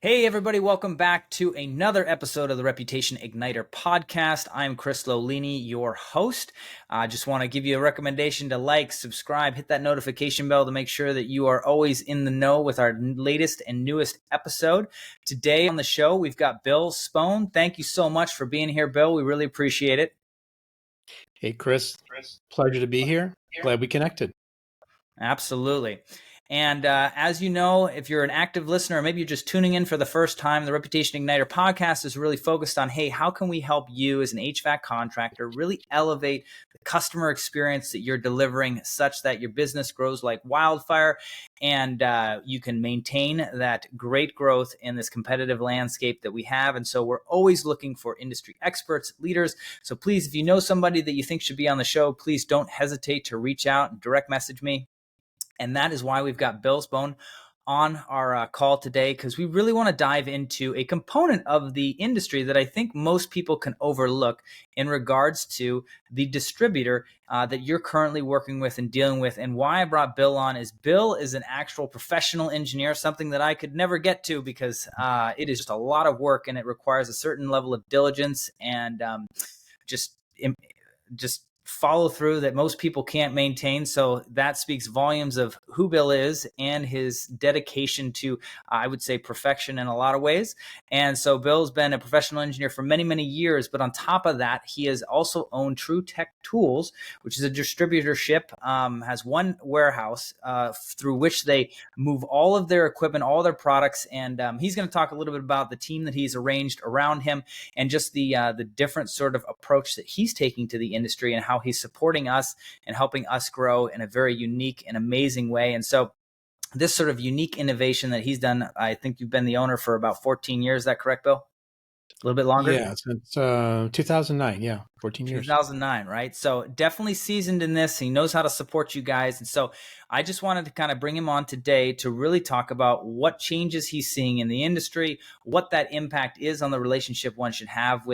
Hey, everybody, welcome back to another episode of the Reputation Igniter podcast. I'm Chris Lollini, your host. I just want to give you a recommendation to like, subscribe, hit that notification bell to make sure that you are always in the know with our latest and newest episode. Today on the show, we've got Bill Spohn. Thank you so much for being here, Bill. We really appreciate it. Hey, Chris. Pleasure to be here. Glad we connected. Absolutely. And as you know, if you're an active listener, or maybe you're just tuning in for the first time, the Reputation Igniter podcast is really focused on, hey, how can we help you as an HVAC contractor really elevate the customer experience that you're delivering such that your business grows like wildfire and you can maintain that great growth in this competitive landscape that we have. And so we're always looking for industry experts, leaders. So please, if you know somebody that you think should be on the show, please don't hesitate to reach out and direct message me. And that is why we've got Bill Spohn on our call today, because we really want to dive into a component of the industry that I think most people can overlook in regards to the distributor that you're currently working with and dealing with. And why I brought Bill on is Bill is an actual professional engineer, something that I could never get to because it is just a lot of work and it requires a certain level of diligence and just follow through that most people can't maintain. So that speaks volumes of who Bill is and his dedication to, I would say, perfection in a lot of ways. And so Bill's been a professional engineer for many, many years. But on top of that, he has also owned TruTech Tools, which is a distributorship, has one warehouse through which they move all of their equipment, all their products. And he's going to talk a little bit about the team that he's arranged around him and just the different sort of approach that he's taking to the industry and how he's supporting us and helping us grow in a very unique and amazing way. And so this sort of unique innovation that he's done, I think you've been the owner for about 14 years. Is that correct, Bill? A little bit longer? Yeah, since 2009. Yeah, 14 years. 2009, right? So definitely seasoned in this. He knows how to support you guys. And so I just wanted to kind of bring him on today to really talk about what changes he's seeing in the industry, what that impact is on the relationship one should have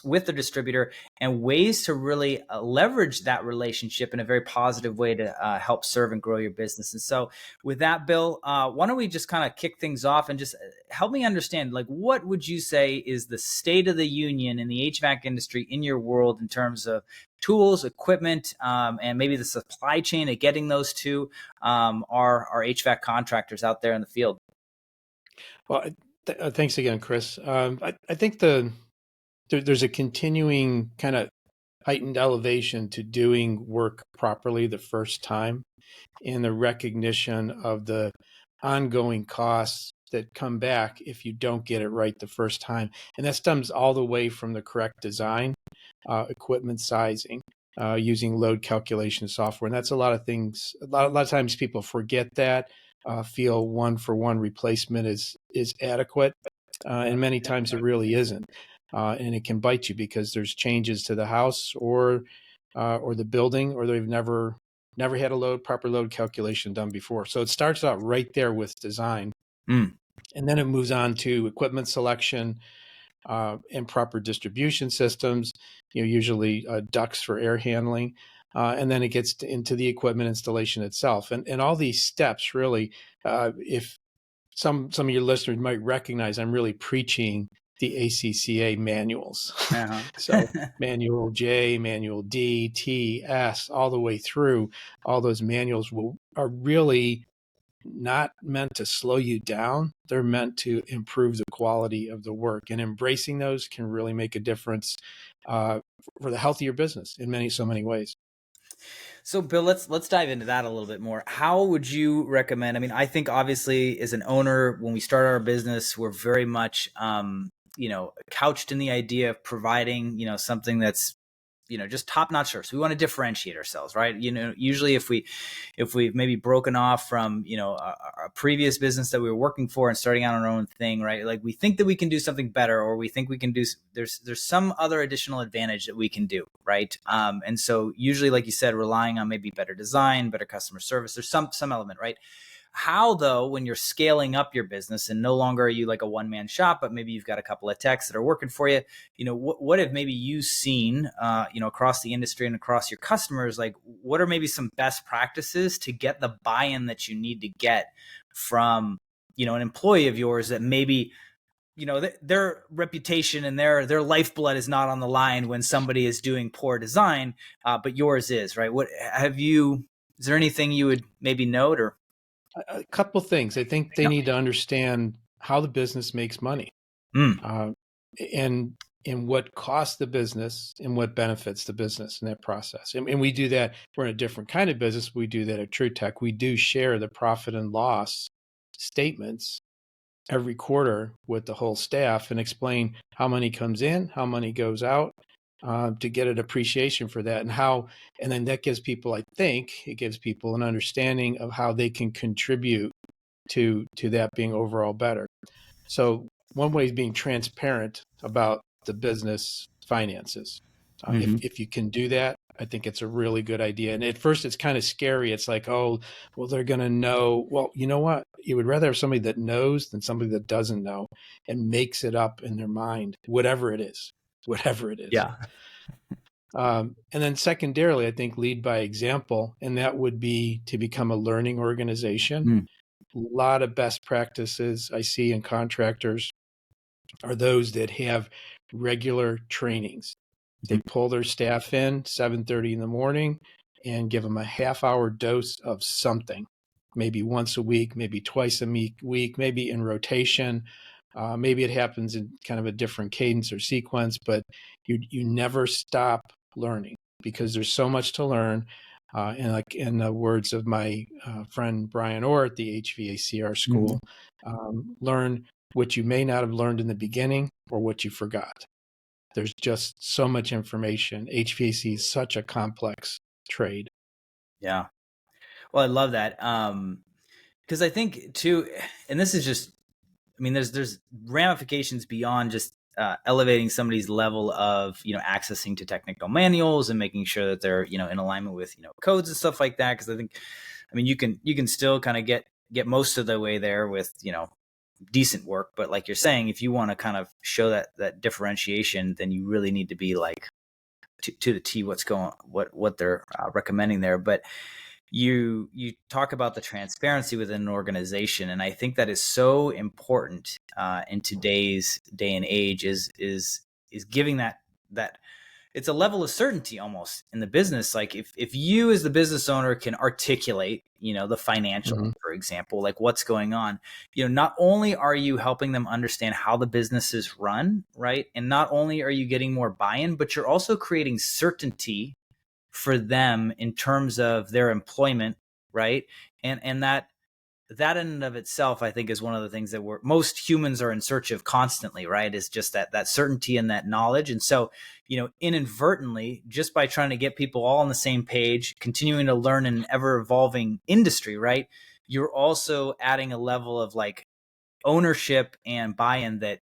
with the distributor, and ways to really leverage that relationship in a very positive way to help serve and grow your business. And so with that, Bill, why don't we just kind of kick things off and just help me understand, like, what would you say is the state of the union in the HVAC industry in your world in terms of tools, equipment, and maybe the supply chain of getting those to our HVAC contractors out there in the field? Well, thanks again, Chris. I think there's a continuing kind of heightened elevation to doing work properly the first time and the recognition of the ongoing costs that come back if you don't get it right the first time. And that stems all the way from the correct design, equipment sizing, using load calculation software. And that's a lot of things. A lot of times people forget that, feel one-for-one replacement is adequate. And many times it really isn't. And it can bite you because there's changes to the house or the building, or they've never had a proper load calculation done before. So it starts out right there with design, and then it moves on to equipment selection and proper distribution systems. Usually ducts for air handling, and then it gets into the equipment installation itself, and all these steps really. If some of your listeners might recognize, I'm really preaching the ACCA manuals. Uh-huh. So manual J, manual D, T, S, all the way through. All those manuals are really not meant to slow you down. They're meant to improve the quality of the work. And embracing those can really make a difference for the health of your business in so many ways. So Bill, let's dive into that a little bit more. How would you recommend? I mean, I think obviously as an owner, when we start our business, we're very much couched in the idea of providing, something that's, just top-notch service. We want to differentiate ourselves, right? Usually if we've maybe broken off from, a previous business that we were working for and starting out on our own thing, right? Like we think that we can do something better, or we think we can do, there's some other additional advantage that we can do, right? And so usually, like you said, relying on maybe better design, better customer service, there's some element, right? How, though, when you're scaling up your business and no longer are you like a one-man shop, but maybe you've got a couple of techs that are working for you, what have maybe you seen, across the industry and across your customers? Like, what are maybe some best practices to get the buy-in that you need to get from, an employee of yours that maybe, their reputation and their lifeblood is not on the line when somebody is doing poor design, but yours is, right? Is there anything you would maybe note? Or A couple things. I think they need to understand how the business makes money, uh, and what costs the business and what benefits the business in that process. And we do that. We're in a different kind of business. We do that at TruTech. We do share the profit and loss statements every quarter with the whole staff and explain how money comes in, how money goes out, to get an appreciation for that, and then that gives people, I think, it gives people an understanding of how they can contribute to that being overall better. So one way is being transparent about the business finances. If you can do that, I think it's a really good idea. And at first it's kind of scary. It's like, oh, well, they're going to know. Well, you know what? You would rather have somebody that knows than somebody that doesn't know and makes it up in their mind, whatever it is. Yeah. And then secondarily, I think lead by example, and that would be to become a learning organization. A lot of best practices I see in contractors are those that have regular trainings. They pull their staff in 7:30 in the morning and give them a half-hour dose of something, maybe once a week, maybe twice a week, maybe in rotation. Maybe it happens in kind of a different cadence or sequence, but you never stop learning because there's so much to learn. And like in the words of my friend Brian Orr at the HVACR school, learn what you may not have learned in the beginning or what you forgot. There's just so much information. HVAC is such a complex trade. Yeah. Well, I love that. Because I think too, and this is just, I mean, there's ramifications beyond just elevating somebody's level of, accessing to technical manuals and making sure that they're, in alignment with, codes and stuff like that. Because I think, I mean, you can still kind of get most of the way there with, decent work. But like you're saying, if you want to kind of show that differentiation, then you really need to be like to the T what they're recommending there. But you talk about the transparency within an organization, and I think that is so important in today's day and age. Is giving that it's a level of certainty almost in the business. Like if you as the business owner can articulate, the financial, for example, like what's going on, not only are you helping them understand how the business is run, right? And not only are you getting more buy-in, but you're also creating certainty for them in terms of their employment, right? And that in and of itself, I think, is one of the things that most humans are in search of constantly, right? Is just that certainty and that knowledge. And so, inadvertently, just by trying to get people all on the same page, continuing to learn in an ever evolving industry, right? You're also adding a level of like ownership and buy-in that,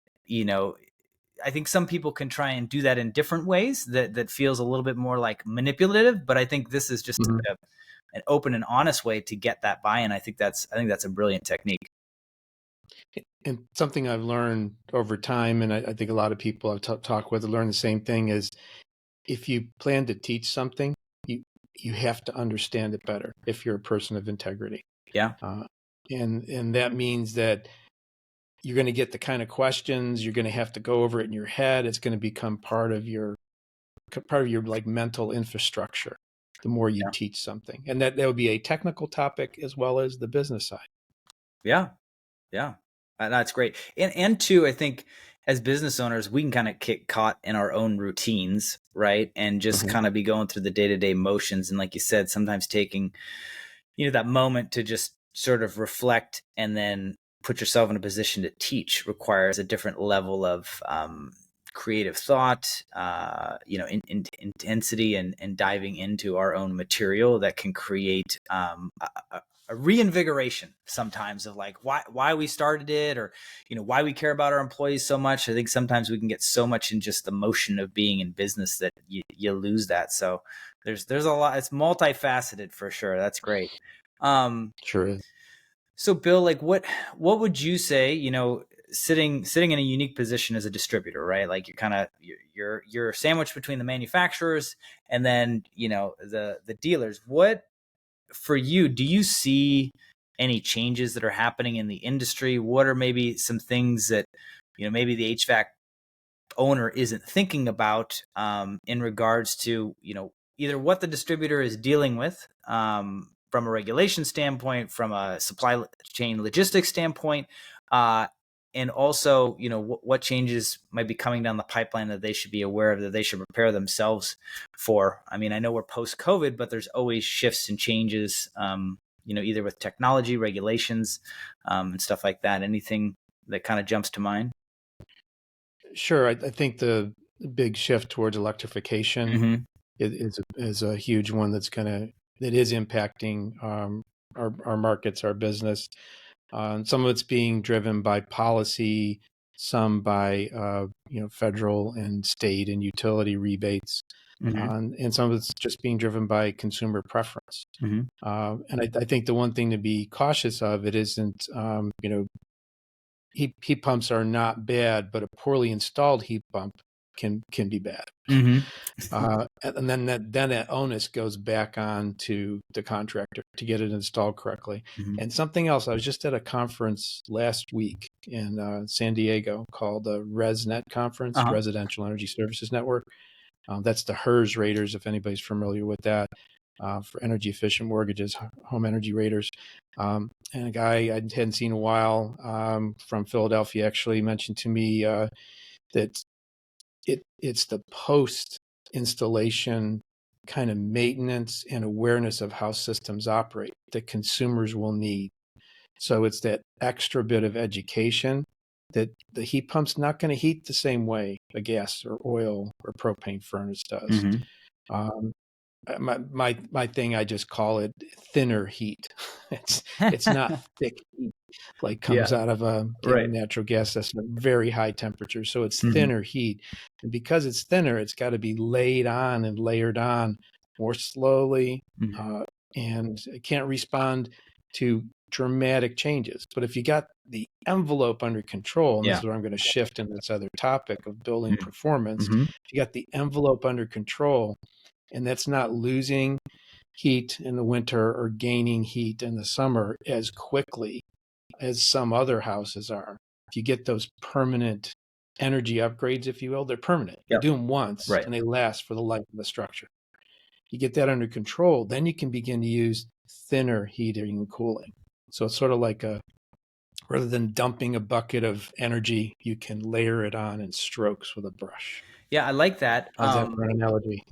I think some people can try and do that in different ways that feels a little bit more like manipulative, but I think this is just an open and honest way to get that buy-in. I think that's a brilliant technique. And something I've learned over time, and I think a lot of people I've talked with learn the same thing, is if you plan to teach something, you have to understand it better if you're a person of integrity. Yeah. And that means that you're going to get the kind of questions, you're going to have to go over it in your head. It's going to become part of your like mental infrastructure the more you teach something. And that would be a technical topic as well as the business side. Yeah. Yeah. That's great. And two, I think as business owners, we can kind of get caught in our own routines, right? And just kind of be going through the day-to-day motions. And like you said, sometimes taking, that moment to just sort of reflect and then put yourself in a position to teach requires a different level of creative thought, intensity and diving into our own material that can create a reinvigoration sometimes of like why we started it, or why we care about our employees so much. I think sometimes we can get so much in just the motion of being in business that you lose that. So there's a lot. It's multifaceted for sure. That's great. Sure is. So Bill, like what would you say, sitting in a unique position as a distributor, right? Like you're sandwiched between the manufacturers and then, the dealers. What for you, do you see any changes that are happening in the industry? What are maybe some things that, maybe the HVAC owner isn't thinking about in regards to, either what the distributor is dealing with from a regulation standpoint, from a supply chain logistics standpoint, and also, what changes might be coming down the pipeline that they should be aware of, that they should prepare themselves for. I mean, I know we're post-COVID, but there's always shifts and changes, either with technology, regulations, and stuff like that. Anything that kind of jumps to mind? Sure. I think the big shift towards electrification Mm-hmm. is a huge one that is impacting our markets, our business. Some of it's being driven by policy, some by federal and state and utility rebates, Mm-hmm. and some of it's just being driven by consumer preference. Mm-hmm. And I think the one thing to be cautious of, it isn't heat pumps are not bad, but a poorly installed heat pump can be bad. Mm-hmm. And then that onus goes back on to the contractor to get it installed correctly. Mm-hmm. And something else, I was just at a conference last week in San Diego called the ResNet conference, Uh-huh. Residential Energy Services Network. That's the HERS raters, if anybody's familiar with that, for energy efficient mortgages, home energy raters. And a guy I hadn't seen in a while from Philadelphia actually mentioned to me that it's the post installation kind of maintenance and awareness of how systems operate that consumers will need. So it's that extra bit of education that the heat pump's not going to heat the same way a gas or oil or propane furnace does. Mm-hmm. My thing, I just call it thinner heat. It's not thick heat like comes Yeah. out of a Right. natural gas system at very high temperature. So it's Mm-hmm. thinner heat, and because it's thinner, it's got to be laid on and layered on more slowly, Mm-hmm. and it can't respond to dramatic changes. But if you got the envelope under control, and this is where I'm going to shift in this other topic of building performance, Mm-hmm. if you got the envelope under control, and that's not losing heat in the winter or gaining heat in the summer as quickly as some other houses are. If you get those permanent energy upgrades, if you will, they're permanent. You do them once, Right. and they last for the life of the structure. You get that under control, then you can begin to use thinner heating and cooling. So it's sort of like rather than dumping a bucket of energy, you can layer it on in strokes with a brush. Yeah, I like that. How's that for an analogy?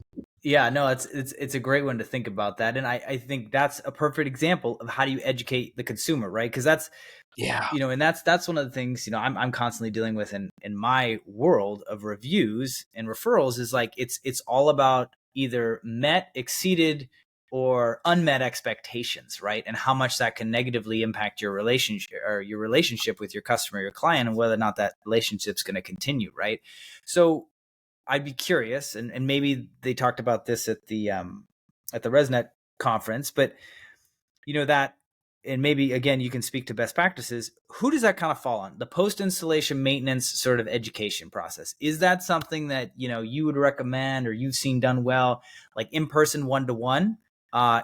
Yeah, no, it's a great one to think about that. And I think that's a perfect example of how do you educate the consumer, right? Because that's, and that's one of the things, I'm constantly dealing with in my world of reviews and referrals is like, it's all about either met, exceeded, or unmet expectations, right? And how much that can negatively impact your relationship with your customer, your client, and whether or not that relationship's going to continue, right? So I'd be curious, and maybe they talked about this at the ResNet conference, but that, and maybe again you can speak to best practices. Who does that kind of fall on? The post-installation maintenance sort of education process. Is that something that you would recommend or you've seen done well, like in person, one-to-one?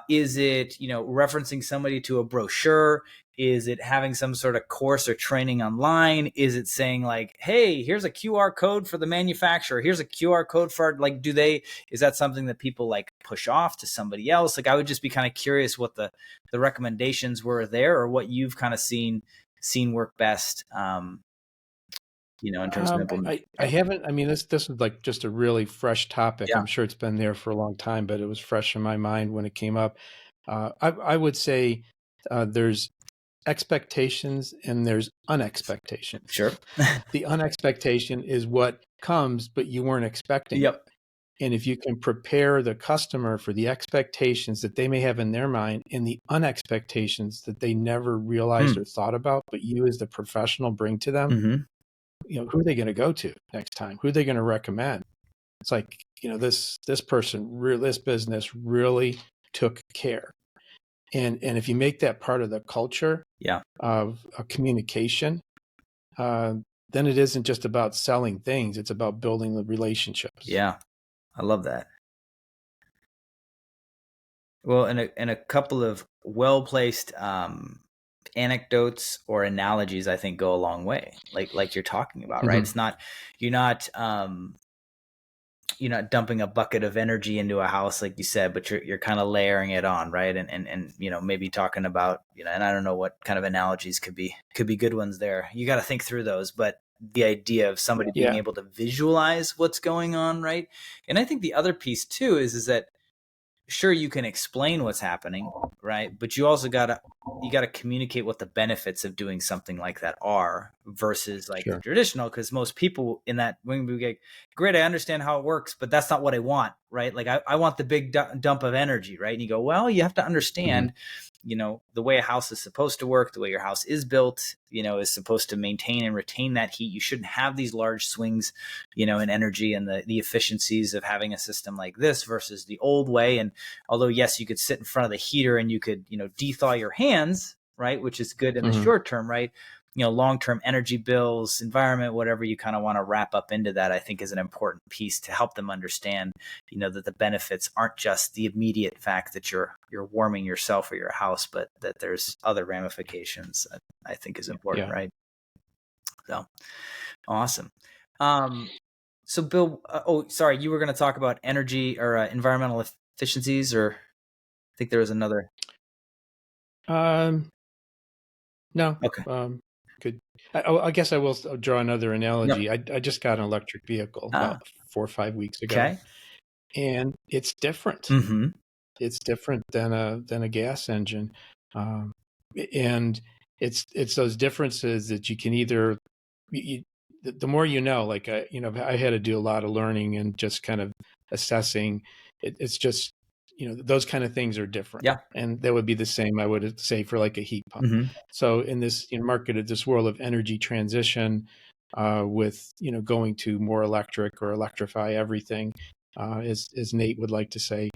Is it referencing somebody to a brochure? Is it having some sort of course or training online? Is it saying like, hey, here's a QR code for the manufacturer, here's a QR code for is that something that people like push off to somebody else? Like, I would just be kind of curious what the recommendations were there, or what you've kind of seen work best in terms of implementation. I haven't. I mean, this is like just a really fresh topic. Yeah. I'm sure it's been there for a long time, but it was fresh in my mind when it came up. I would say there's expectations and there's unexpectations. Sure. The unexpectation is what comes, but you weren't expecting Yep. it. And if you can prepare the customer for the expectations that they may have in their mind and the unexpectations that they never realized or thought about, but you as the professional bring to them, Mm-hmm. who are they going to go to next time? Who are they going to recommend? It's like, this person, this business really took care. And if you make that part of the culture of communication, then it isn't just about selling things. It's about building the relationships. Yeah. I love that. Well, and a couple of well-placed anecdotes or analogies, I think, go a long way. Like you're talking about, right? It's not, you're not dumping a bucket of energy into a house, like you said, but you're kind of layering it on, right? And maybe talking about, and I don't know what kind of analogies could be good ones there. You got to think through those, but the idea of somebody being able to visualize what's going on, right? And I think the other piece too is that sure, you can explain what's happening, right? But you also gotta communicate what the benefits of doing something like that are versus like the traditional. Because most people in that, when we get, great, I understand how it works, but that's not what I want, right? Like I want the big dump of energy, right? And you go, well, you have to understand, the way a house is supposed to work, the way your house is built, is supposed to maintain and retain that heat. You shouldn't have these large swings, in energy and the efficiencies of having a system like this versus the old way. And although, yes, you could sit in front of the heater and you could, de-thaw your hands, right? Which is good in the short term, right? Long-term energy bills, environment, whatever you kind of want to wrap up into that, I think is an important piece to help them understand, that the benefits aren't just the immediate fact that you're warming yourself or your house, but that there's other ramifications that I think is important, right? So awesome. So Bill, sorry, you were going to talk about energy or environmental efficiencies, or I think there was another. No. Okay. Good. I guess I will draw another analogy. I just got an electric vehicle about 4 or 5 weeks ago. Okay. And it's different. It's different than a gas engine. And it's those differences that you can either, the more like, I had to do a lot of learning and just kind of assessing. It's just, those kind of things are different. Yeah. And that would be the same, I would say, for like a heat pump. So in this market, this world of energy transition, with, going to more electric or electrify everything, as Nate would like to say,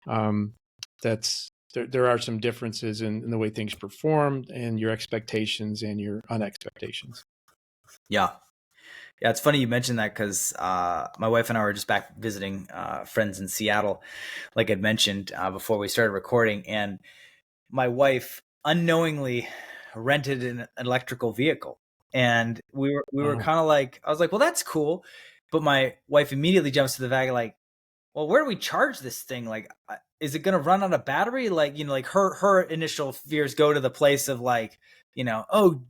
there are some differences in the way things perform and your expectations and your unexpectations. Yeah. Yeah, it's funny you mentioned that because my wife and I were just back visiting friends in Seattle, like I'd mentioned before we started recording. And my wife unknowingly rented an electrical vehicle. And we were kind of like, I was like, well, that's cool. But my wife immediately jumps to the bag like, well, where do we charge this thing? Like, is it going to run on a battery? Like, like her initial fears go to the place of like, oh,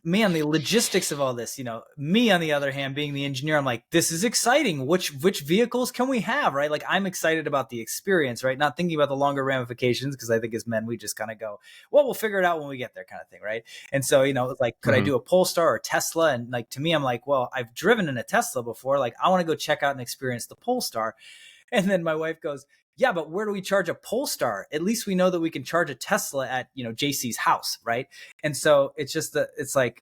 man, the logistics of all this, me on the other hand, being the engineer, I'm like, this is exciting. Which vehicles can we have? Right. Like I'm excited about the experience, right? Not thinking about the longer ramifications. Cause I think as men, we just kind of go, well, we'll figure it out when we get there kind of thing. Right. And so, it's like, could I do a Polestar or Tesla? And like, to me, I'm like, well, I've driven in a Tesla before. Like I want to go check out and experience the Polestar. And then my wife goes, yeah, but where do we charge a Polestar? At least we know that we can charge a Tesla at, JC's house. Right. And so it's just it's like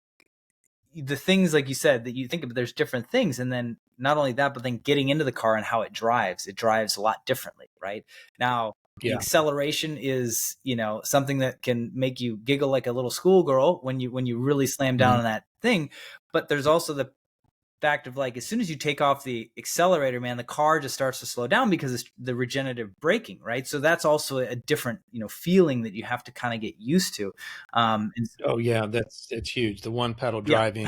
the things, like you said, that you think of, there's different things. And then not only that, but then getting into the car and how it drives a lot differently. Right now, the acceleration is, something that can make you giggle like a little schoolgirl when you really slam down on that thing. But there's also the fact of like, as soon as you take off the accelerator, man, the car just starts to slow down because it's the regenerative braking, right? So that's also a different, feeling that you have to kind of get used to. Oh yeah, that's huge. The one pedal driving,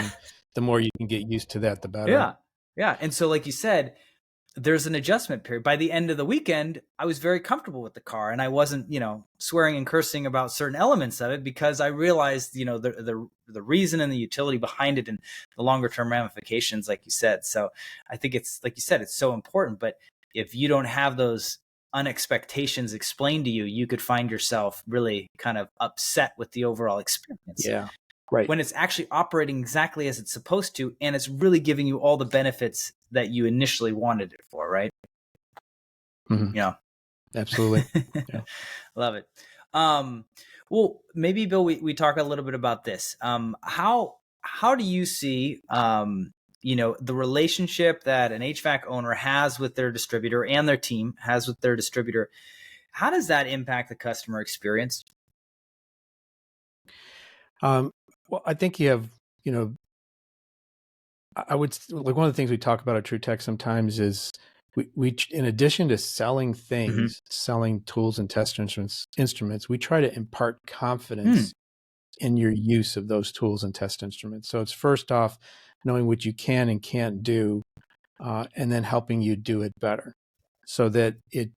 the more you can get used to that, the better. Yeah. And so, like you said, there's an adjustment period. By the end of the weekend, I was very comfortable with the car, and I wasn't, swearing and cursing about certain elements of it because I realized, the reason and the utility behind it and the longer term ramifications, like you said. So I think it's, like you said, it's so important. But if you don't have those unexpectations explained to you, you could find yourself really kind of upset with the overall experience. Yeah. Right. When it's actually operating exactly as it's supposed to, and it's really giving you all the benefits that you initially wanted it for, right? Yeah. Absolutely. Yeah. Love it. Well, maybe Bill, we talk a little bit about this. How do you see, the relationship that an HVAC owner has with their distributor and their team has with their distributor? How does that impact the customer experience? Well, I think you have, I would like, one of the things we talk about at TruTech sometimes is we in addition to selling things, selling tools and test instruments, we try to impart confidence in your use of those tools and test instruments. So it's first off knowing what you can and can't do, and then helping you do it better, so that it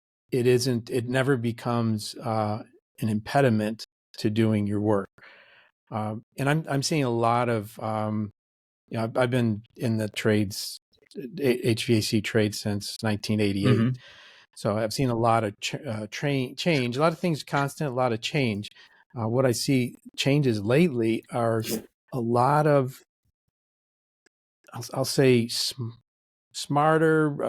never becomes an impediment to doing your work. And I'm seeing a lot of I've been in the trades, HVAC trade, since 1988. Mm-hmm. So I've seen a lot of change, a lot of things constant, a lot of change. What I see changes lately are a lot of, I'll say, smarter,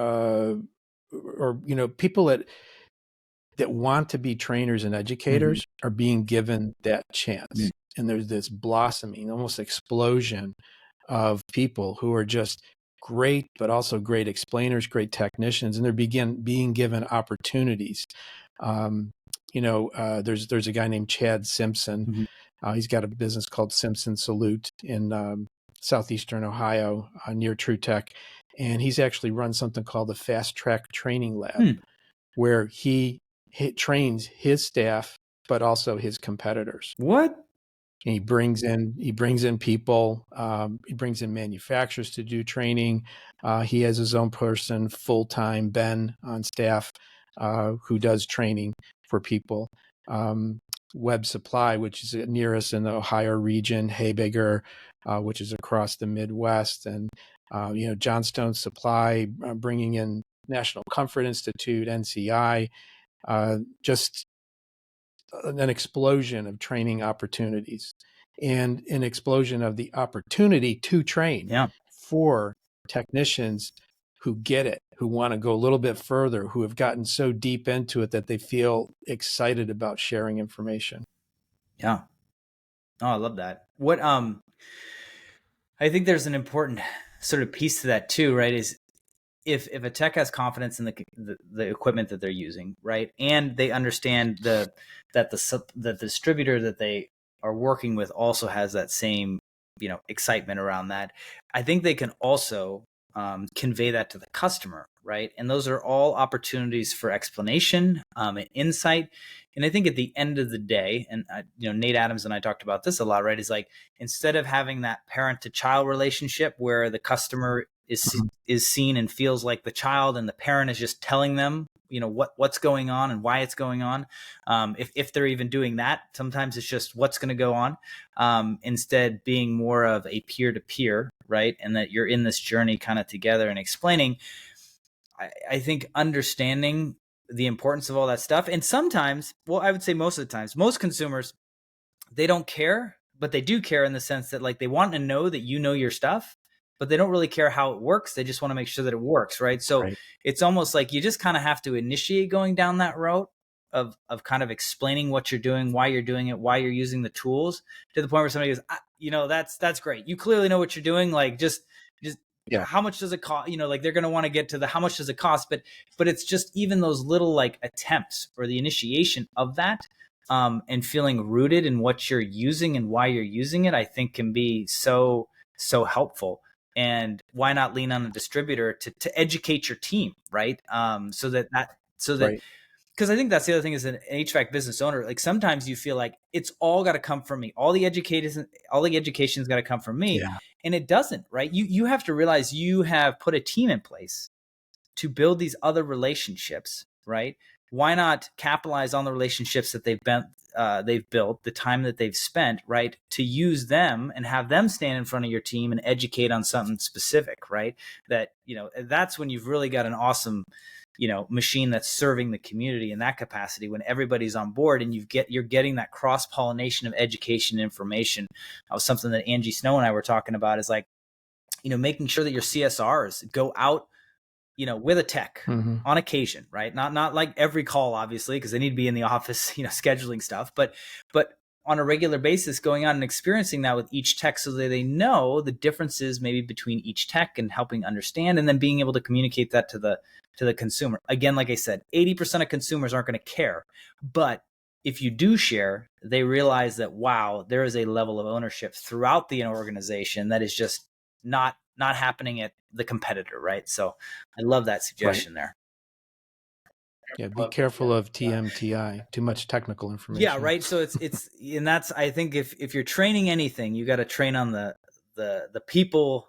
or people that want to be trainers and educators are being given that chance. Mm-hmm. And there's this blossoming, almost explosion of people who are just great, but also great explainers, great technicians, and they're being given opportunities. There's a guy named Chad Simpson. Mm-hmm. He's got a business called Simpson Salute in southeastern Ohio, near TruTech, and he's actually run something called the Fast Track Training Lab, where he trains his staff, but also his competitors. What? And he brings in people. He brings in manufacturers to do training. He has his own person, full-time, Ben, on staff, who does training for people. Web Supply, which is near us in the Ohio region, Haybiger, which is across the Midwest, and Johnstone Supply, bringing in National Comfort Institute, NCI, just an explosion of training opportunities, and an explosion of the opportunity to train for technicians who get it, who want to go a little bit further, who have gotten so deep into it that they feel excited about sharing information. Yeah. Oh, I love that. What, I think there's an important sort of piece to that too, right? Is if a tech has confidence in the equipment that they're using, right, and they understand that the distributor that they are working with also has that same excitement around that, I think they can also convey that to the customer, right? And those are all opportunities for explanation and insight. And I think at the end of the day, and Nate Adams and I talked about this a lot, right? Is like, instead of having that parent to child relationship where the customer is seen and feels like the child, and the parent is just telling them, what's going on and why it's going on. If they're even doing that, sometimes it's just what's going to go on. Instead, being more of a peer-to-peer, right? And that you're in this journey kind of together and explaining. I think understanding the importance of all that stuff. And sometimes, well, I would say most of the times, most consumers, they don't care, but they do care in the sense that, like, they want to know that you know your stuff, but they don't really care how it works. They just want to make sure that it works, right? So It's almost like you just kind of have to initiate going down that route of kind of explaining what you're doing, why you're doing it, why you're using the tools, to the point where somebody goes, that's great. You clearly know what you're doing. Like, just how much does it cost? Like, they're going to want to get to the how much does it cost, but it's just even those little like attempts or the initiation of that, and feeling rooted in what you're using and why you're using it, I think can be so helpful. And why not lean on a distributor to educate your team, right? Because I think that's the other thing, is an HVAC business owner. Like, sometimes you feel like it's all got to come from me. All the education's got to come from me, and it doesn't, right? You have to realize you have put a team in place to build these other relationships, right? Why not capitalize on the relationships that they've built, the time that they've spent, right, to use them and have them stand in front of your team and educate on something specific, right? That, that's when you've really got an awesome, machine that's serving the community in that capacity, when everybody's on board and you're getting that cross-pollination of education and information. That was something that Angie Snow and I were talking about, is like, making sure that your CSRs go out, with a tech on occasion, right? Not like every call, obviously, because they need to be in the office, scheduling stuff, but on a regular basis, going out and experiencing that with each tech, so that they know the differences maybe between each tech, and helping understand, and then being able to communicate that to the consumer. Again, like I said, 80% of consumers aren't going to care, but if you do share, they realize that, wow, there is a level of ownership throughout the organization that is just not happening at the competitor, right? So I love that suggestion there. Yeah, be careful of TMTI, too much technical information. Yeah, right. So and that's, I think if you're training anything, you got to train on the people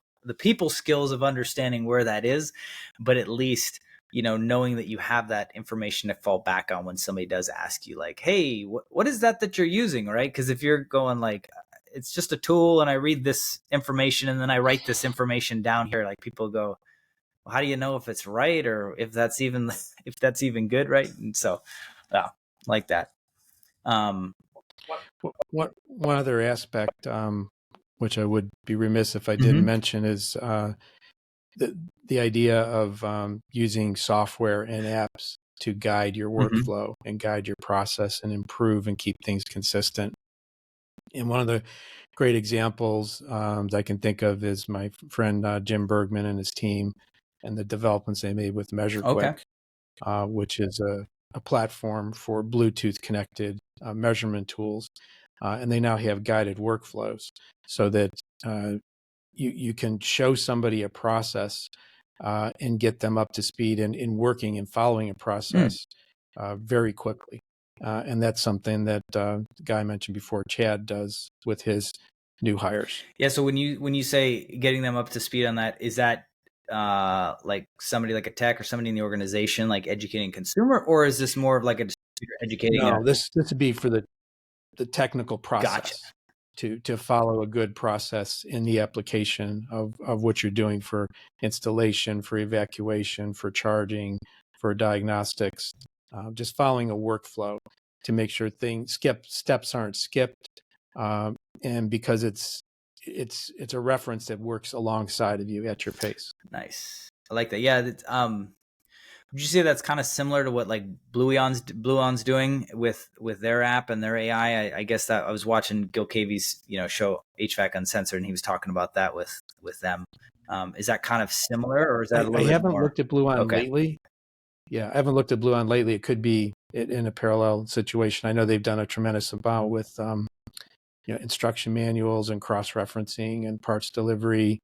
skills of understanding where that is, but at least, knowing that you have that information to fall back on when somebody does ask you, like, hey, what is that you're using, right? Because if you're going like, it's just a tool and I read this information and then I write this information down here, like, people go, well, how do you know if it's right or if that's even good, right? And so, yeah, like that. One other aspect, which I would be remiss if I didn't mention, is the idea of using software and apps to guide your workflow and guide your process and improve and keep things consistent. And one of the great examples that I can think of is my friend Jim Bergman and his team and the developments they made with MeasureQuick, which is a platform for Bluetooth connected measurement tools. And they now have guided workflows so that you can show somebody a process and get them up to speed in working and following a process very quickly. And that's something that the guy I mentioned before, Chad, does with his new hires. Yeah. So when you say getting them up to speed on that, is that like somebody like a tech or somebody in the organization, like educating consumer, or is this more of like a distributor educating? No, this would be for the technical process. Gotcha. To follow a good process in the application of what you're doing for installation, for evacuation, for charging, for diagnostics, just following a workflow to make sure steps aren't skipped, and because it's a reference that works alongside of you at your pace. Nice. I like that. Yeah. Would you say that's kind of similar to what like Bluon's doing with their app and their AI? I guess that I was watching Gil Cavy's show HVAC Uncensored, and he was talking about that with them. Is that kind of similar, or is that a little I haven't more? looked at Bluon lately. Yeah, I haven't looked at Bluon lately. It could be in a parallel situation. I know they've done a tremendous amount with instruction manuals and cross-referencing and parts delivery,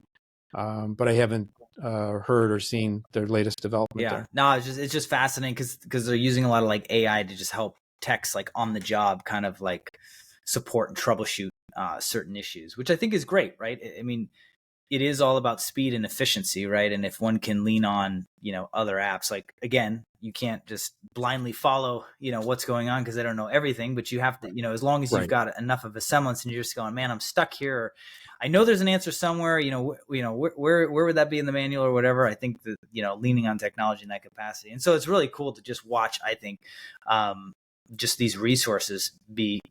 but I haven't heard or seen their latest development there. No, it's just fascinating because they're using a lot of like AI to just help techs like on the job kind of like support and troubleshoot certain issues, which I think is great, right? I mean, it is all about speed and efficiency, right? And if one can lean on, other apps, like, again, you can't just blindly follow, what's going on because they don't know everything, but you have to, as long as you've got enough of a semblance and you're just going, man, I'm stuck here. Or, I know there's an answer somewhere, where would that be in the manual or whatever? I think that, leaning on technology in that capacity. And so it's really cool to just watch, I think, just these resources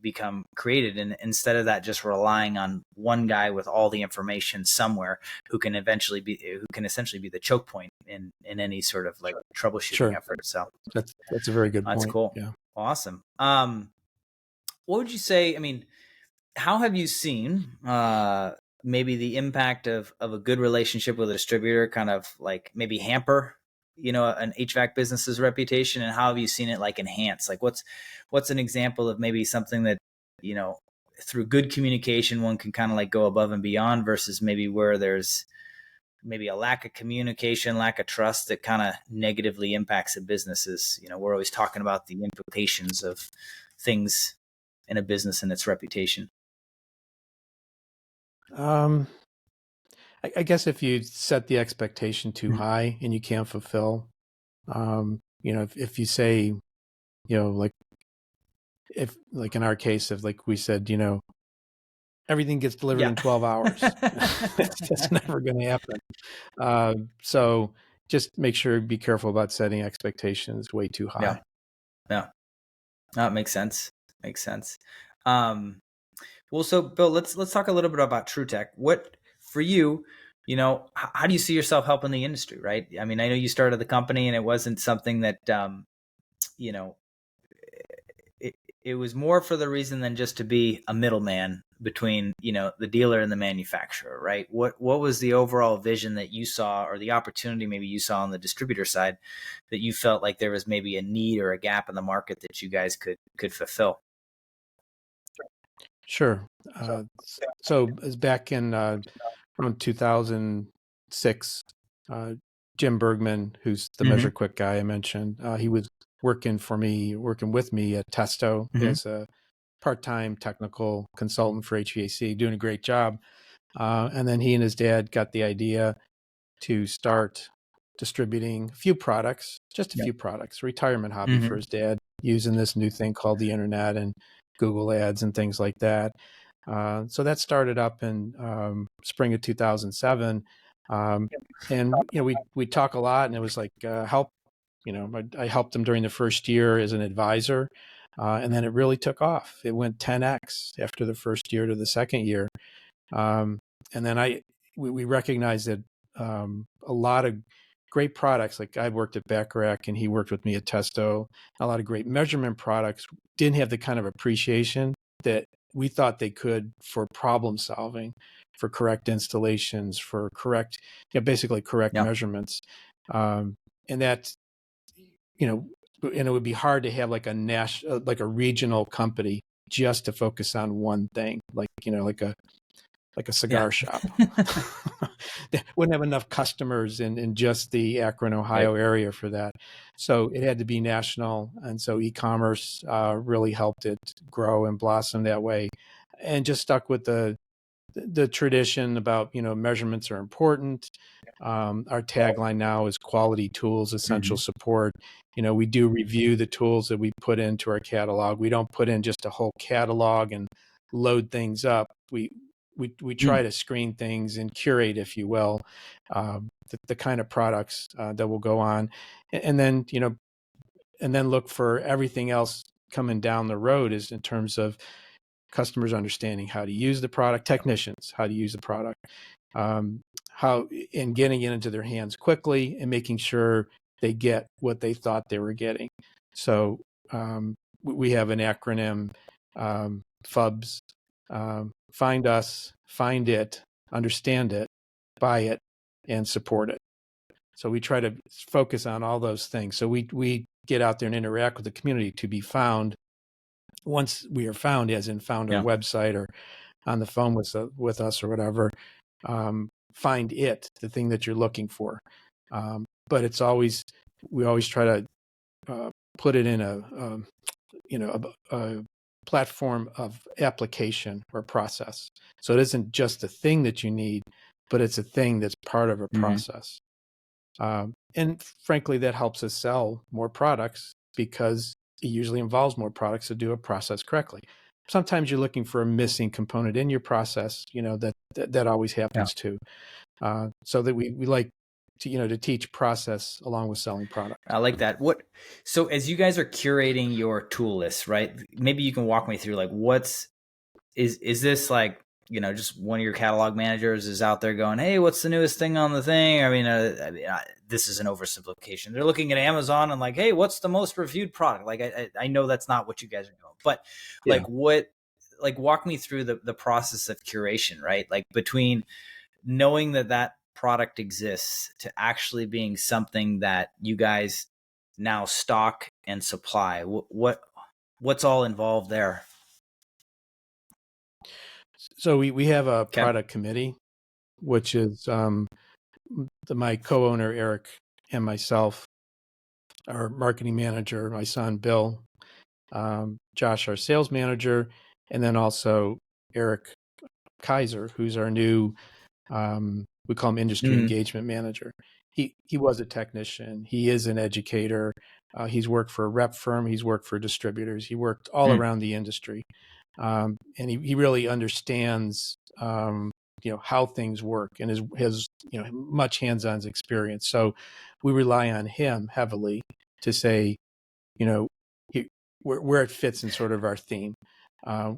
become created, and instead of that just relying on one guy with all the information somewhere who can essentially be the choke point in any sort of like troubleshooting effort. So that's a very good point. That's cool. Yeah. Awesome. What would you say? I mean, how have you seen maybe the impact of a good relationship with a distributor kind of like maybe hamper an HVAC business's reputation, and how have you seen it like enhance? Like what's an example of maybe something that, through good communication, one can kind of like go above and beyond versus maybe where there's maybe a lack of communication, lack of trust that kind of negatively impacts a business's, we're always talking about the implications of things in a business and its reputation. I guess if you set the expectation too high and you can't fulfill, if you say, like in our case, if like we said, everything gets delivered in 12 hours, that's never going to happen. So just make sure, be careful about setting expectations way too high. Yeah. That makes sense. Well, so Bill, let's talk a little bit about TruTech. What for you, how do you see yourself helping the industry, right? I mean, I know you started the company and it wasn't something that, it was more for the reason than just to be a middleman between, the dealer and the manufacturer, right? What was the overall vision that you saw, or the opportunity maybe you saw on the distributor side that you felt like there was maybe a need or a gap in the market that you guys could fulfill? Sure. So as back in around 2006, Jim Bergman, who's the MeasureQuick guy I mentioned, he was working with me at Testo as a part-time technical consultant for HVAC, doing a great job. And then he and his dad got the idea to start distributing a few products, just a few products, retirement hobby for his dad, using this new thing called the internet and Google ads and things like that. So that started up in spring of 2007. And, we talk a lot, and it was like, help, I helped him during the first year as an advisor. And then it really took off. It went 10x after the first year to the second year. And then we recognized that a lot of great products, like I worked at Bacharach and he worked with me at Testo, a lot of great measurement products didn't have the kind of appreciation that we thought they could for problem solving, for correct installations, for basically correct measurements. And that, and it would be hard to have like a regional company just to focus on one thing, like a cigar shop. They wouldn't have enough customers in just the Akron, Ohio area for that. So it had to be national. And so e-commerce really helped it grow and blossom that way, and just stuck with the tradition about, measurements are important. Our tagline now is quality tools, essential support. We do review the tools that we put into our catalog. We don't put in just a whole catalog and load things up. We try to screen things and curate, if you will, the kind of products that will go on, and then look for everything else coming down the road, is in terms of customers understanding how to use the product, technicians how to use the product, and getting it into their hands quickly and making sure they get what they thought they were getting. So we have an acronym, FUBS. Find us, find it, understand it, buy it, and support it. So we try to focus on all those things. So we get out there and interact with the community to be found. Once we are found, as in found our website or on the phone with us or whatever, find it, the thing that you're looking for. But we always try to put it in a platform of application or process. So it isn't just a thing that you need, but it's a thing that's part of a process. And frankly, that helps us sell more products because it usually involves more products to do a process correctly. Sometimes you're looking for a missing component in your process, that always happens too. So that we like to teach process along with selling product. I like that. So as you guys are curating your tool list, right? Maybe you can walk me through, like, is this like, just one of your catalog managers is out there going, hey, what's the newest thing on the thing? I mean, this is an oversimplification. They're looking at Amazon and like, hey, what's the most reviewed product? Like, I know that's not what you guys are doing, but walk me through the process of curation, right? Like, between knowing that product exists to actually being something that you guys now stock and supply. What's all involved there? So we have a product committee, which is my co-owner Eric and myself, our marketing manager, my son Bill, Josh, our sales manager, and then also Eric Kaiser, who's our new we call him industry engagement manager. He was a technician. He is an educator. He's worked for a rep firm. He's worked for distributors. He worked all around the industry. And he really understands, how things work, and has much hands-on experience. So we rely on him heavily to say, where it fits in sort of our theme.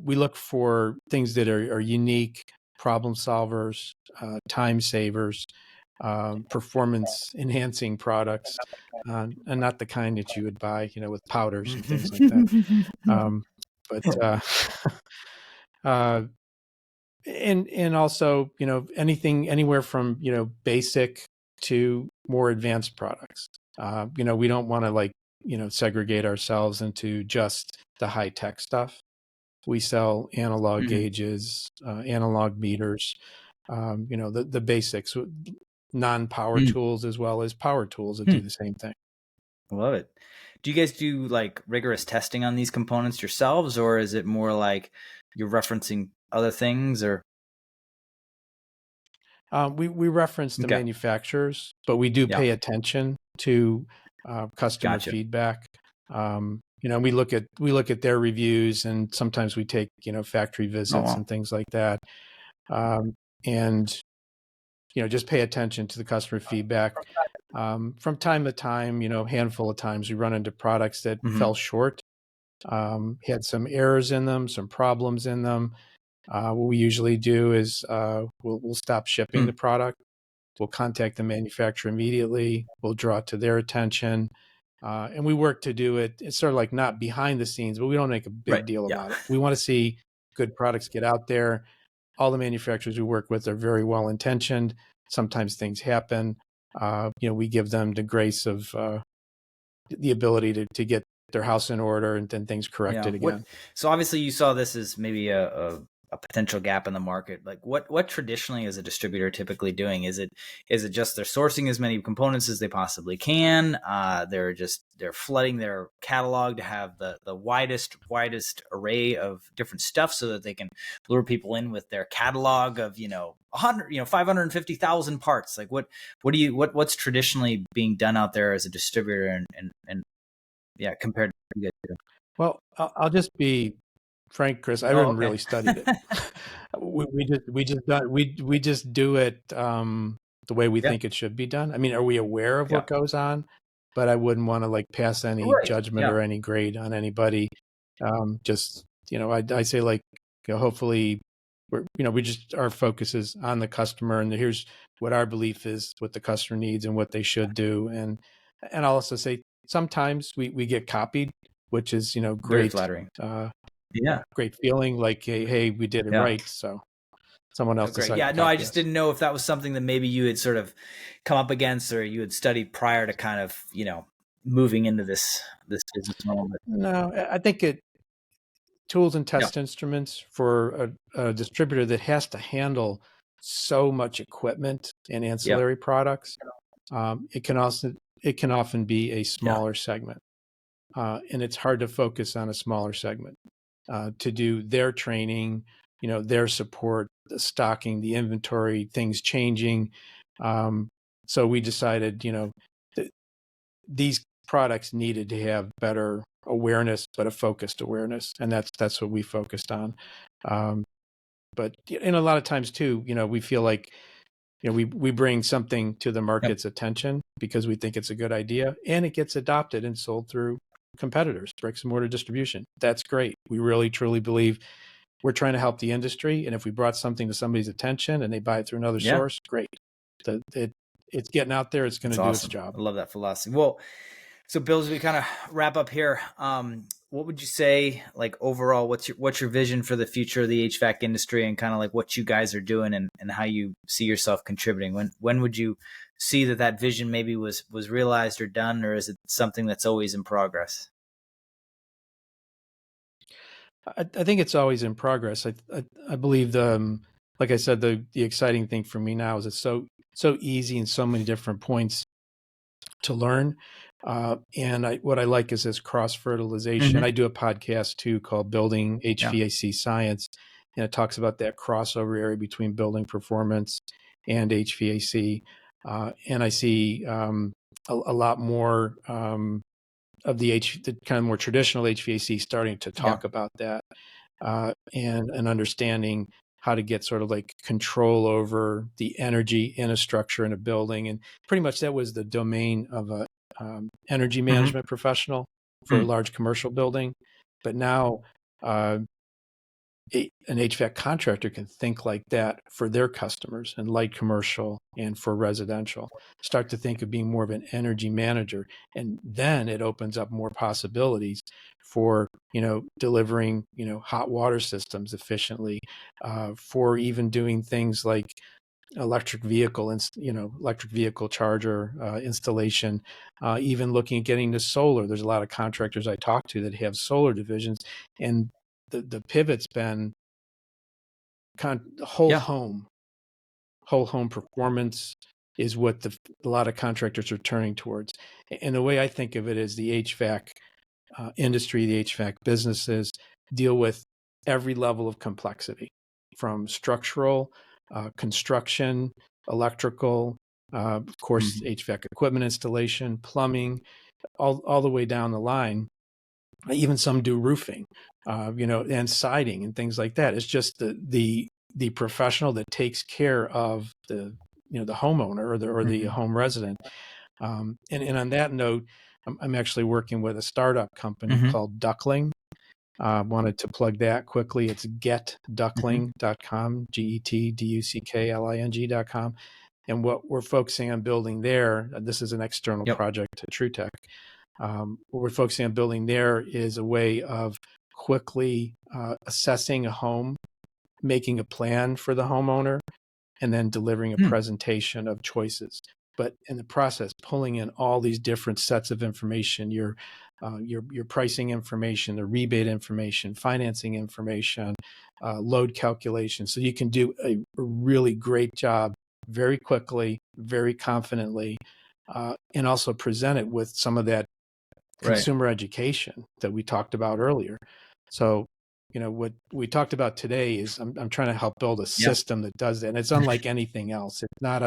We look for things that are unique, problem solvers, time savers, performance enhancing products, and not the kind that you would buy, with powders and things like that. And also, anywhere from, basic to more advanced products. We don't want to segregate ourselves into just the high tech stuff. We sell analog gauges, analog meters, the basics, non-power tools as well as power tools that do the same thing. Love it. Do you guys do like rigorous testing on these components yourselves, or is it more like you're referencing other things? Or We reference the okay, manufacturers, but we do yeah, pay attention to customer gotcha. feedback. We look at their reviews, and sometimes we take factory Oh visits wow, and things like that, and just pay attention to the customer feedback. From time to time, handful of times, we run into products that mm-hmm. fell short, had some errors in them, some problems in them. What we usually do is we'll stop shipping the product. We'll contact the manufacturer immediately. We'll draw it to their attention. And we work to do it. It's sort of like not behind the scenes, but we don't make a Right, big deal yeah, about it. We want to see good products get out there. All the manufacturers we work with are very well intentioned. Sometimes things happen. We give them the grace of the ability to get their house in order and then things yeah. corrected What? again. So obviously, you saw this as maybe a potential gap in the market. Like, what traditionally is a distributor typically doing? Is it just they're sourcing as many components as they possibly can? They're flooding their catalog to have the widest array of different stuff so that they can lure people in with their catalog of 100 550,000 parts. Like what's traditionally being done out there as a distributor and yeah, compared to what you guys do? Well, I'll just be frank, Chris. I Oh, haven't okay. really studied it. We just do it the way we Yeah. think it should be done. I mean, are we aware of Yeah. what goes on? But I wouldn't want to like pass any Right. judgment Yeah. or any grade on anybody. Just I say like hopefully we just our focus is on the customer, and here's what our belief is, what the customer needs, and what they should do. And I'll also say sometimes we get copied, which is Very great. flattering. Uh, Yeah. Great feeling like hey, we did it Yeah. right, so someone else Oh, great. decided Yeah. to No, I copy just us. didn't know if that was something that maybe you had sort of come up against or you had studied prior to kind of, moving into this business model. No, I think it tools and Yeah. test instruments for a distributor that has to handle so much equipment and Yeah. ancillary products. It can often be a Yeah. smaller segment, and it's hard to focus on a smaller segment to do their training, their support, the stocking, the inventory, things changing. So we decided, that these products needed to have better awareness, but a focused awareness, and that's what we focused on. Um, but in a lot of times too, we feel like we bring something to the Yeah. market's attention because we think it's a good idea, and it gets adopted and sold through competitors, bricks and mortar distribution. That's great. We really truly believe we're trying to help the industry, and if we brought something to somebody's attention and they buy it through another Yeah. source, great. It's getting out there. It's going That's to do its awesome. job. I love that philosophy. Well, so Bill, as we kind of wrap up here, what would you say, like overall, what's your vision for the future of the HVAC industry and kind of like what you guys are doing and how you see yourself contributing? When would you see that vision maybe was realized or done, or is it something that's always in progress? I think it's always in progress. I believe like I said, the exciting thing for me now is it's so easy in so many different points to learn. And what I like is this cross fertilization. Mm-hmm. I do a podcast too called Building Yeah. HVAC Science, and it talks about that crossover area between building performance and HVAC. And I see a lot more of the kind of more traditional HVAC starting to Yeah. talk about that and understanding how to get sort of like control over the energy in a structure in a building. And pretty much that was the domain of a energy Mm-hmm. management professional for a large commercial building. But now uh, an HVAC contractor can think like that for their customers in light commercial and for residential. Start to think of being more of an energy manager, and then it opens up more possibilities for delivering hot water systems efficiently, for even doing things like electric vehicle and electric vehicle charger installation, even looking at getting to solar. There's a lot of contractors I talk to that have solar divisions, and the pivot's been whole Yeah. home performance, is what a lot of contractors are turning towards. And the way I think of it is the HVAC industry, the HVAC businesses deal with every level of complexity, from structural, construction, electrical, of course, HVAC equipment installation, plumbing, all the way down the line. Even some do roofing, and siding and things like that. It's just the professional that takes care of the homeowner or the home resident. And on that note, I'm actually working with a startup company called Duckling. Wanted to plug that quickly. It's getduckling.com, GETDUCKLING.com. And what we're focusing on building there, this is an external project to TruTech. What we're focusing on building there is a way of quickly assessing a home, making a plan for the homeowner, and then delivering a presentation of choices. But in the process, pulling in all these different sets of information, your pricing information, the rebate information, financing information, load calculation, so you can do a really great job very quickly, very confidently, and also present it with some of that consumer education that we talked about earlier. So, what we talked about today is I'm trying to help build a system that does that. And it's unlike anything else. It's not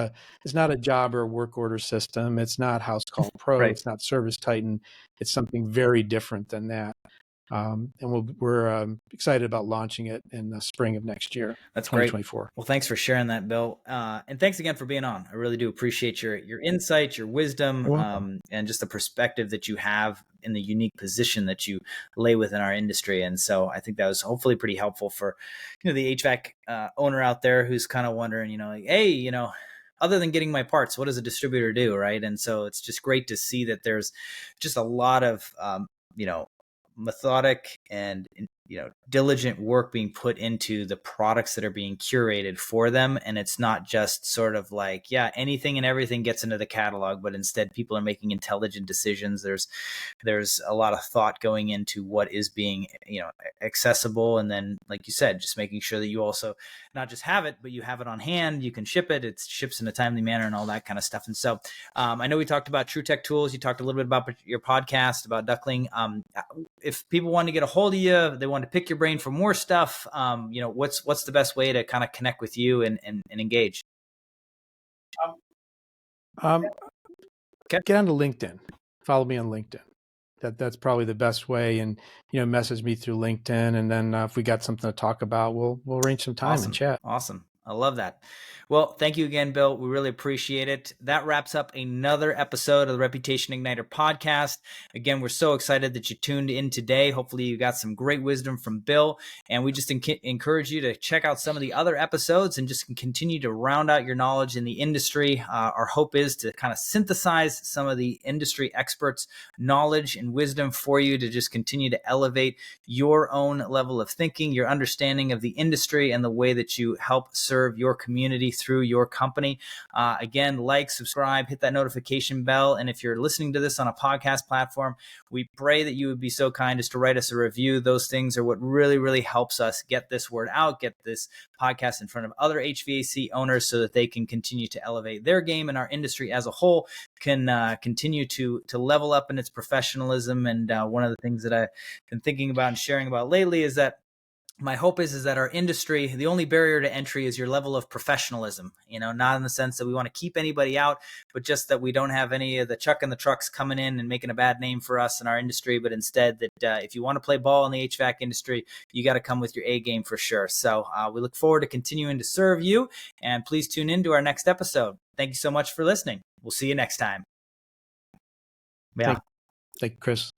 a job or a work order system. It's not House Call Pro. It's not Service Titan. It's something very different than that. And we're excited about launching it in the spring of next year. That's 2024. Great. Well, thanks for sharing that, Bill. And thanks again for being on. I really do appreciate your insights, your wisdom, and just the perspective that you have in the unique position that you lay within our industry. And so I think that was hopefully pretty helpful for, the HVAC owner out there who's kind of wondering, hey, other than getting my parts, what does a distributor do? Right. And so it's just great to see that there's just a lot of, methodic and diligent work being put into the products that are being curated for them. And it's not just sort of like, anything and everything gets into the catalog, but instead people are making intelligent decisions. There's a lot of thought going into what is being, accessible. And then, like you said, just making sure that you also not just have it, but you have it on hand, you can ship it, it ships in a timely manner and all that kind of stuff. And so I know we talked about TruTech tools. You talked a little bit about your podcast, about Duckling. If people want to get a hold of you, they want to pick your brain for more stuff, what's the best way to kind of connect with you and engage? Get onto LinkedIn. Follow me on LinkedIn. That's probably the best way. And, message me through LinkedIn. And then if we got something to talk about, we'll arrange some time and chat. Awesome. I love that. Well, thank you again, Bill. We really appreciate it. That wraps up another episode of the Reputation Igniter podcast. Again, we're so excited that you tuned in today. Hopefully you got some great wisdom from Bill, and we just encourage you to check out some of the other episodes and just continue to round out your knowledge in the industry. Our hope is to kind of synthesize some of the industry experts' knowledge and wisdom for you to just continue to elevate your own level of thinking, your understanding of the industry, and the way that you help serve your community through your company. Again, like, subscribe, hit that notification bell. And if you're listening to this on a podcast platform, we pray that you would be so kind as to write us a review. Those things are what really, really helps us get this word out, get this podcast in front of other HVAC owners so that they can continue to elevate their game, and our industry as a whole can continue to level up in its professionalism. And one of the things that I've been thinking about and sharing about lately is that my hope is that our industry, the only barrier to entry is your level of professionalism, not in the sense that we want to keep anybody out, but just that we don't have any of the chuck and the trucks coming in and making a bad name for us in our industry, but instead that if you want to play ball in the HVAC industry, you got to come with your A game for sure. So we look forward to continuing to serve you, and please tune in to our next episode. Thank you so much for listening. We'll see you next time. Thank you, Chris.